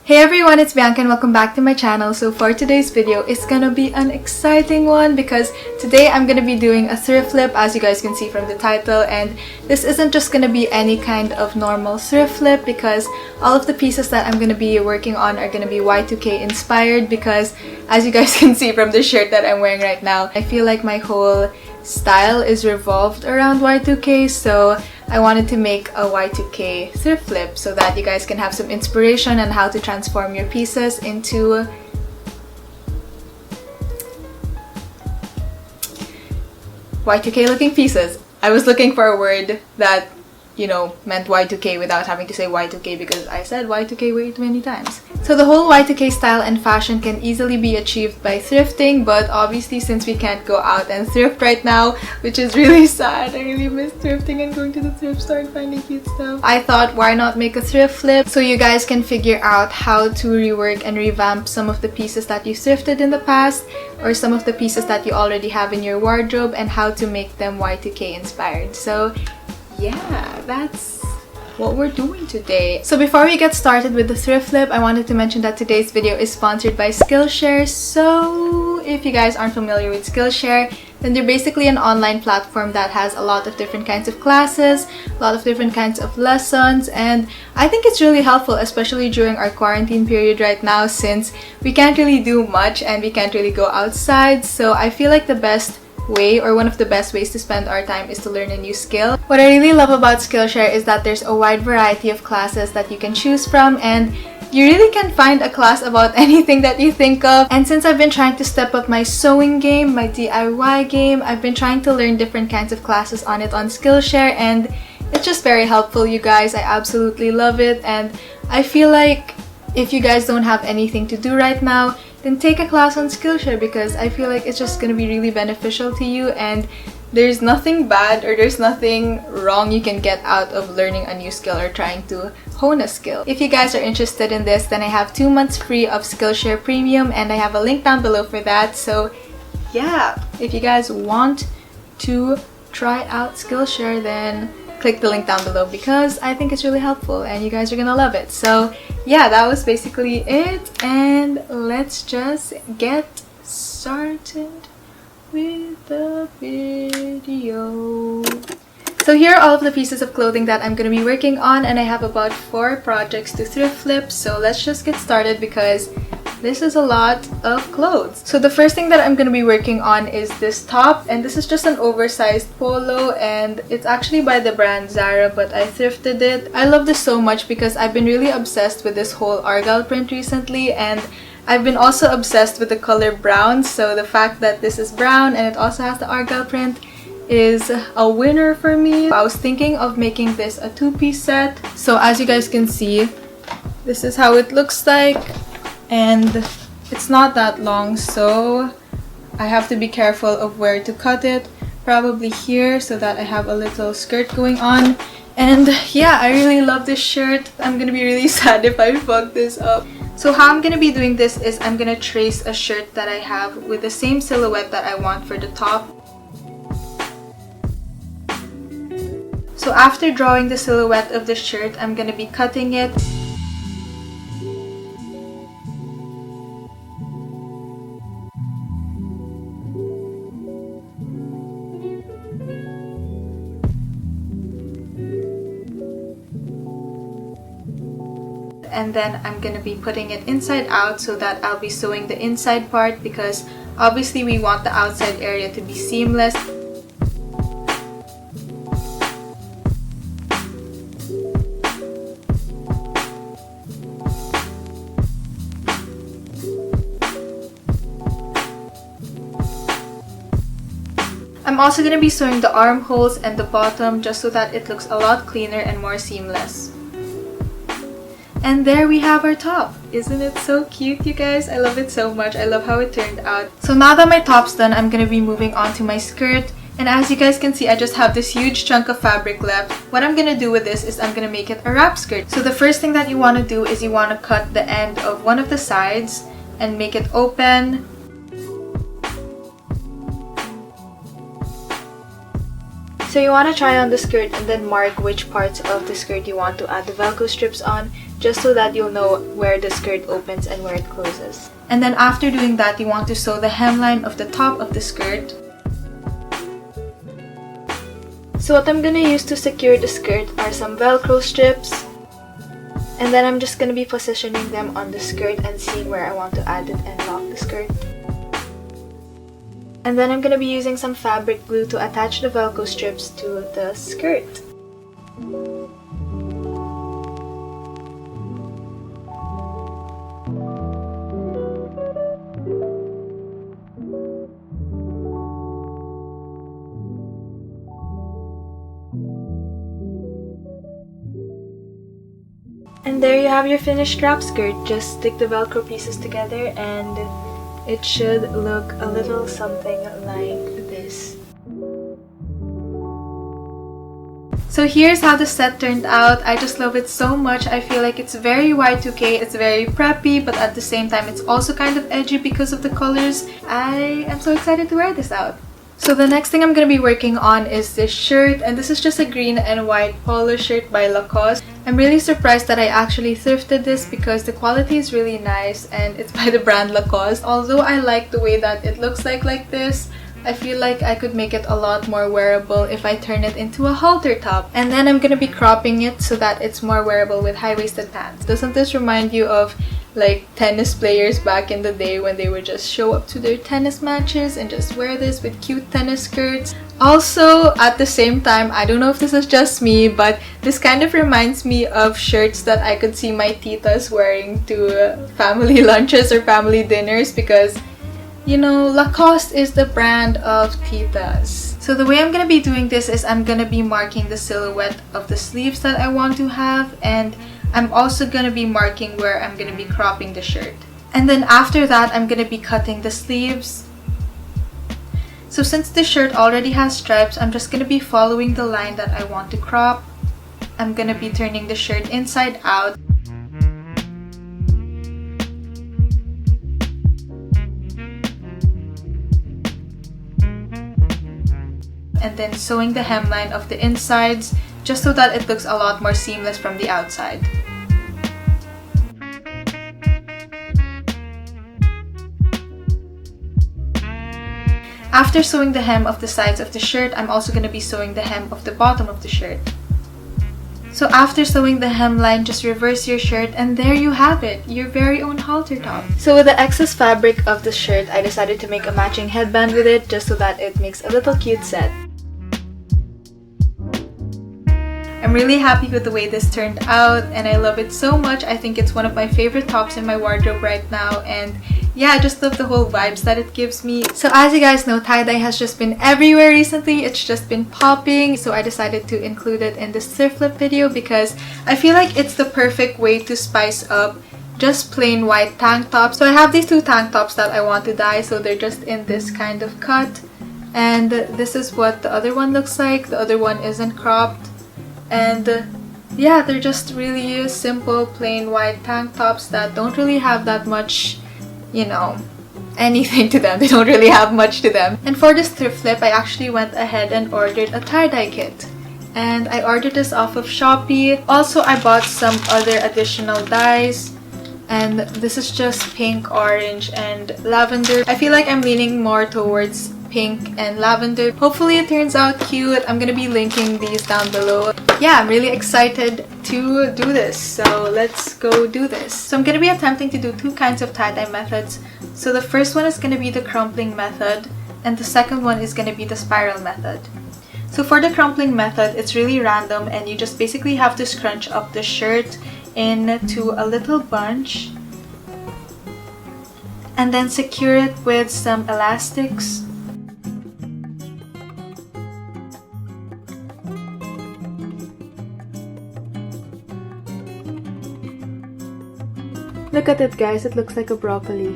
Hey everyone, it's Bianca and welcome back to my channel. So for today's video, it's gonna be an exciting one because today I'm gonna be doing a thrift flip, as you guys can see from the title. And this isn't just gonna be any kind of normal thrift flip because all of the pieces that I'm gonna be working on are gonna be Y2K inspired, because as you guys can see from the shirt that I'm wearing right now, I feel like my whole style is revolved around Y2K, so I wanted to make a Y2K thrift flip so that you guys can have some inspiration on how to transform your pieces into Y2K looking pieces. I was looking for a word that, you know, meant Y2K without having to say Y2K because I said Y2K way too many times. So the whole Y2K style and fashion can easily be achieved by thrifting, but obviously since we can't go out and thrift right now, which is really sad, I really miss thrifting and going to the thrift store and finding cute stuff, I thought why not make a thrift flip so you guys can figure out how to rework and revamp some of the pieces that you thrifted in the past or some of the pieces that you already have in your wardrobe and how to make them Y2K inspired. So yeah, that's what we're doing today. So before we get started with the thrift flip, I wanted to mention that today's video is sponsored by Skillshare. So if you guys aren't familiar with Skillshare, then they're basically an online platform that has a lot of different kinds of classes, a lot of different kinds of lessons, and I think it's really helpful, especially during our quarantine period right now, since we can't really do much and we can't really go outside. So I feel like the best way, or one of the best ways to spend our time, is to learn a new skill. What I really love about Skillshare is that there's a wide variety of classes that you can choose from, and you really can find a class about anything that you think of. And since I've been trying to step up my sewing game, my DIY game, I've been trying to learn different kinds of classes on it on Skillshare, and it's just very helpful, you guys. I absolutely love it, and I feel like if you guys don't have anything to do right now, then take a class on Skillshare, because I feel like it's just gonna be really beneficial to you, and there's nothing bad or there's nothing wrong you can get out of learning a new skill or trying to hone a skill. If you guys are interested in this, then I have 2 months free of Skillshare Premium, and I have a link down below for that. So yeah, if you guys want to try out Skillshare, then click the link down below because I think it's really helpful and you guys are gonna love it. So yeah, that was basically it, and let's just get started with the video. So here are all of the pieces of clothing that I'm going to be working on, and I have about 4 projects to thrift flip. So let's just get started because this is a lot of clothes. So the first thing that I'm going to be working on is this top, and this is just an oversized polo, and it's actually by the brand Zara, but I thrifted it. I love this so much because I've been really obsessed with this whole Argyle print recently, and I've been also obsessed with the color brown, so the fact that this is brown and it also has the Argyle print is a winner for me. I was thinking of making this a 2-piece set. So as you guys can see, this is how it looks like, and it's not that long, so I have to be careful of where to cut it, probably here, so that I have a little skirt going on. And yeah, I really love this shirt. I'm gonna be really sad if I fuck this up. So how I'm gonna be doing this is I'm gonna trace a shirt that I have with the same silhouette that I want for the top. So after drawing the silhouette of the shirt, I'm gonna be cutting it. And then I'm gonna be putting it inside out so that I'll be sewing the inside part, because obviously we want the outside area to be seamless. I'm also gonna be sewing the armholes and the bottom just so that it looks a lot cleaner and more seamless. And there we have our top. Isn't it so cute, you guys? I love it so much. I love how it turned out. So now that my top's done, I'm gonna be moving on to my skirt. And as you guys can see, I just have this huge chunk of fabric left. What I'm gonna do with this is I'm gonna make it a wrap skirt. So the first thing that you wanna do is you wanna cut the end of one of the sides and make it open. So you want to try on the skirt and then mark which parts of the skirt you want to add the Velcro strips on, just so that you'll know where the skirt opens and where it closes. And then after doing that, you want to sew the hemline of the top of the skirt. So what I'm gonna use to secure the skirt are some Velcro strips. And then I'm just gonna be positioning them on the skirt and seeing where I want to add it and lock the skirt. And then I'm gonna be using some fabric glue to attach the Velcro strips to the skirt. And there you have your finished strap skirt. Just stick the Velcro pieces together and it should look a little something like this. So here's how the set turned out. I just love it so much. I feel like it's very Y2K, it's very preppy, but at the same time it's also kind of edgy because of the colors. I am so excited to wear this out. So the next thing I'm going to be working on is this shirt, and this is just a green and white polo shirt by Lacoste. I'm really surprised that I actually thrifted this because the quality is really nice and it's by the brand Lacoste. Although I like the way that it looks like this, I feel like I could make it a lot more wearable if I turn it into a halter top. And then I'm going to be cropping it so that it's more wearable with high-waisted pants. Doesn't this remind you of like tennis players back in the day when they would just show up to their tennis matches and just wear this with cute tennis skirts? Also, at the same time, I don't know if this is just me, but this kind of reminds me of shirts that I could see my titas wearing to family lunches or family dinners because, you know, Lacoste is the brand of titas. So the way I'm gonna be doing this is I'm gonna be marking the silhouette of the sleeves that I want to have, and I'm also gonna be marking where I'm gonna be cropping the shirt. And then after that, I'm gonna be cutting the sleeves. So since the shirt already has stripes, I'm just gonna be following the line that I want to crop. I'm gonna be turning the shirt inside out. And then sewing the hemline of the insides just so that it looks a lot more seamless from the outside. After sewing the hem of the sides of the shirt, I'm also going to be sewing the hem of the bottom of the shirt. So after sewing the hemline, just reverse your shirt and there you have it, your very own halter top. So with the excess fabric of the shirt, I decided to make a matching headband with it just so that it makes a little cute set. I'm really happy with the way this turned out and I love it so much. I think it's one of my favorite tops in my wardrobe right now, and yeah, I just love the whole vibes that it gives me. So as you guys know, tie-dye has just been everywhere recently. It's just been popping, so I decided to include it in this thrift flip video because I feel like it's the perfect way to spice up just plain white tank tops. So I have these two tank tops that I want to dye, so they're just in this kind of cut, and this is what the other one looks like. The other one isn't cropped. And yeah, they're just really simple plain white tank tops that don't really have that much, you know, anything to them. They don't really have much to them. And for this thrift flip, I actually went ahead and ordered a tie-dye kit. And I ordered this off of Shopee. Also, I bought some other additional dyes. And this is just pink, orange, and lavender. I feel like I'm leaning more towards pink and lavender. Hopefully it turns out cute. I'm gonna be linking these down below. Yeah, I'm really excited to do this, so let's go do this. So I'm gonna be attempting to do two kinds of tie-dye methods. So the first one is gonna be the crumpling method, and the second one is gonna be the spiral method. So for the crumpling method, it's really random and you just basically have to scrunch up the shirt into a little bunch and then secure it with some elastics. Look at it, guys, it looks like a broccoli.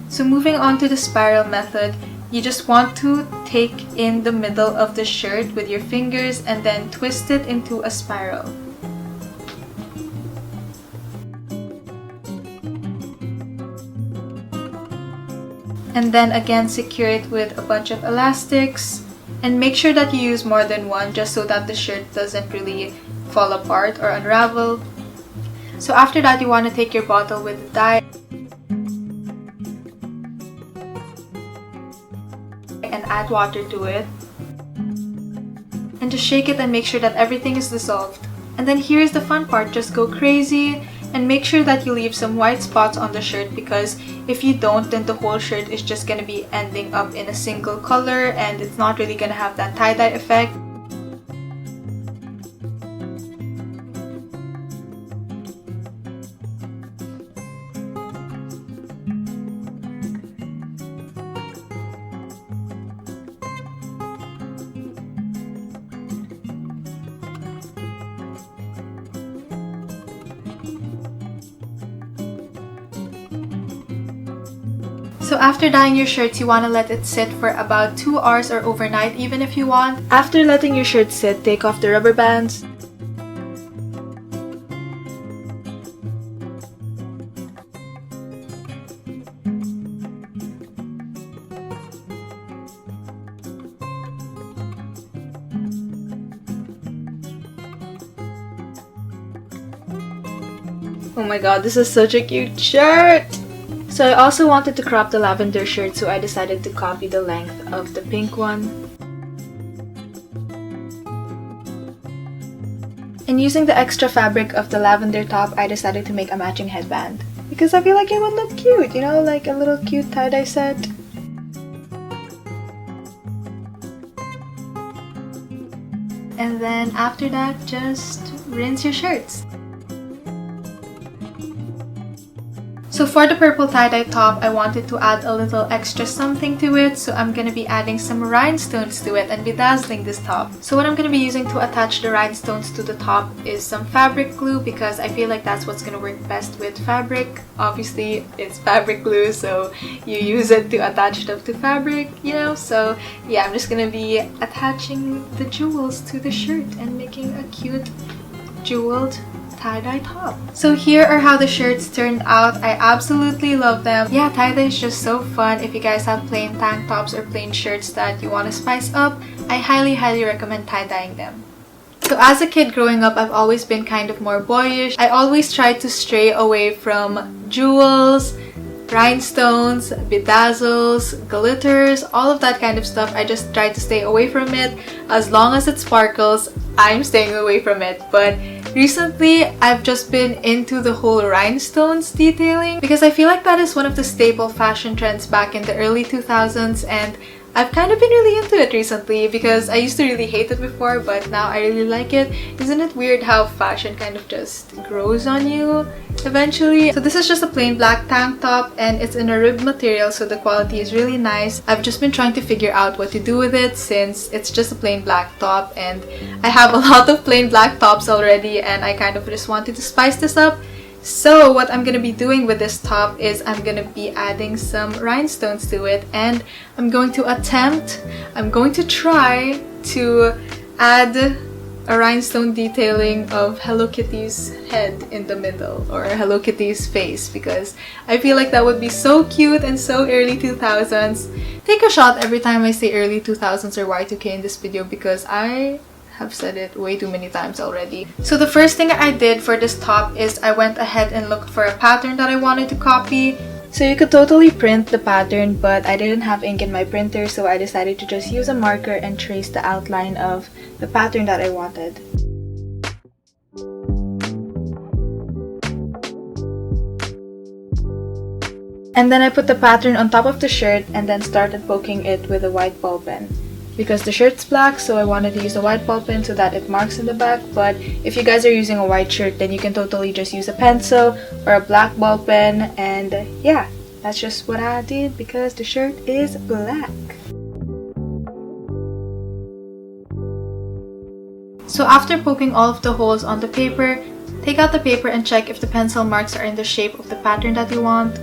So moving on to the spiral method, you just want to take in the middle of the shirt with your fingers and then twist it into a spiral. And then again secure it with a bunch of elastics, and make sure that you use more than one just so that the shirt doesn't really fall apart or unravel. So after that, you want to take your bottle with the dye and add water to it, and just shake it and make sure that everything is dissolved. And then here's the fun part, just go crazy and make sure that you leave some white spots on the shirt, because if you don't, then the whole shirt is just gonna be ending up in a single color and it's not really gonna have that tie-dye effect. So after dyeing your shirts, you want to let it sit for about 2 hours or overnight even if you want. After letting your shirt sit, take off the rubber bands. Oh my god, this is such a cute shirt! So I also wanted to crop the lavender shirt, so I decided to copy the length of the pink one. And using the extra fabric of the lavender top, I decided to make a matching headband. Because I feel like it would look cute, you know, like a little cute tie-dye set. And then after that, just rinse your shirts. So for the purple tie-dye top, I wanted to add a little extra something to it, so I'm gonna be adding some rhinestones to it and bedazzling this top. So what I'm gonna be using to attach the rhinestones to the top is some fabric glue, because I feel like that's what's gonna work best with fabric. Obviously, it's fabric glue, so you use it to attach stuff to fabric, you know? So yeah, I'm just gonna be attaching the jewels to the shirt and making a cute jeweled tie-dye top. So here are how the shirts turned out. I absolutely love them. Yeah, tie-dye is just so fun. If you guys have plain tank tops or plain shirts that you want to spice up, I highly recommend tie-dyeing them. So as a kid growing up, I've always been kind of more boyish. I always tried to stray away from jewels, rhinestones, bedazzles, glitters, all of that kind of stuff. I just tried to stay away from it. As long as it sparkles, I'm staying away from it. But recently, I've just been into the whole rhinestones detailing, because I feel like that is one of the staple fashion trends back in the early 2000s, and I've kind of been really into it recently because I used to really hate it before, but now I really like it. Isn't it weird how fashion kind of just grows on you eventually? So this is just a plain black tank top, and it's in a ribbed material, so the quality is really nice. I've just been trying to figure out what to do with it since it's just a plain black top, and I have a lot of plain black tops already, and I kind of just wanted to spice this up. So what I'm gonna be doing with this top is I'm gonna be adding some rhinestones to it, and I'm going to try to add a rhinestone detailing of Hello Kitty's head in the middle, or Hello Kitty's face, because I feel like that would be so cute and so early 2000s. Take a shot every time I say early 2000s or Y2K in this video, because I have said it way too many times already. So the first thing I did for this top is I went ahead and looked for a pattern that I wanted to copy. So you could totally print the pattern, but I didn't have ink in my printer, so I decided to just use a marker and trace the outline of the pattern that I wanted. And then I put the pattern on top of the shirt and then started poking it with a white ball pen. Because the shirt's black, so I wanted to use a white ball pen so that it marks in the back. But if you guys are using a white shirt, then you can totally just use a pencil or a black ball pen. And yeah, that's just what I did because the shirt is black. So after poking all of the holes on the paper, take out the paper and check if the pencil marks are in the shape of the pattern that you want.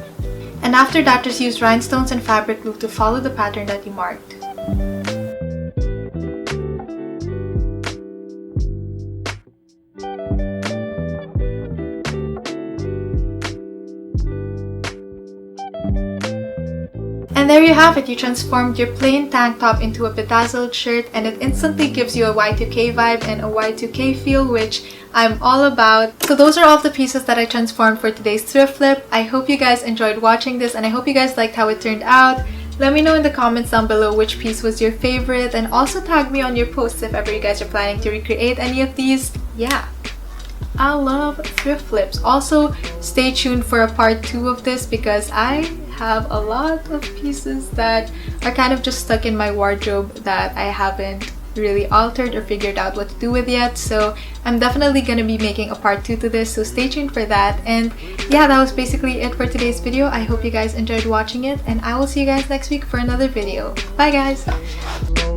And after that, just use rhinestones and fabric glue to follow the pattern that you marked. And there you have it, you transformed your plain tank top into a bedazzled shirt, and it instantly gives you a Y2K vibe and a Y2K feel, which I'm all about. So those are all the pieces that I transformed for today's thrift flip. I hope you guys enjoyed watching this, and I hope you guys liked how it turned out. Let me know in the comments down below which piece was your favorite, and also tag me on your posts if ever you guys are planning to recreate any of these. Yeah, I love thrift flips. Also, stay tuned for a part 2 of this because I have a lot of pieces that are kind of just stuck in my wardrobe that I haven't really altered or figured out what to do with yet. So I'm definitely gonna be making a part 2 to this, so stay tuned for that. And yeah, that was basically it for today's video. I hope you guys enjoyed watching it, and I will see you guys next week for another video. Bye guys!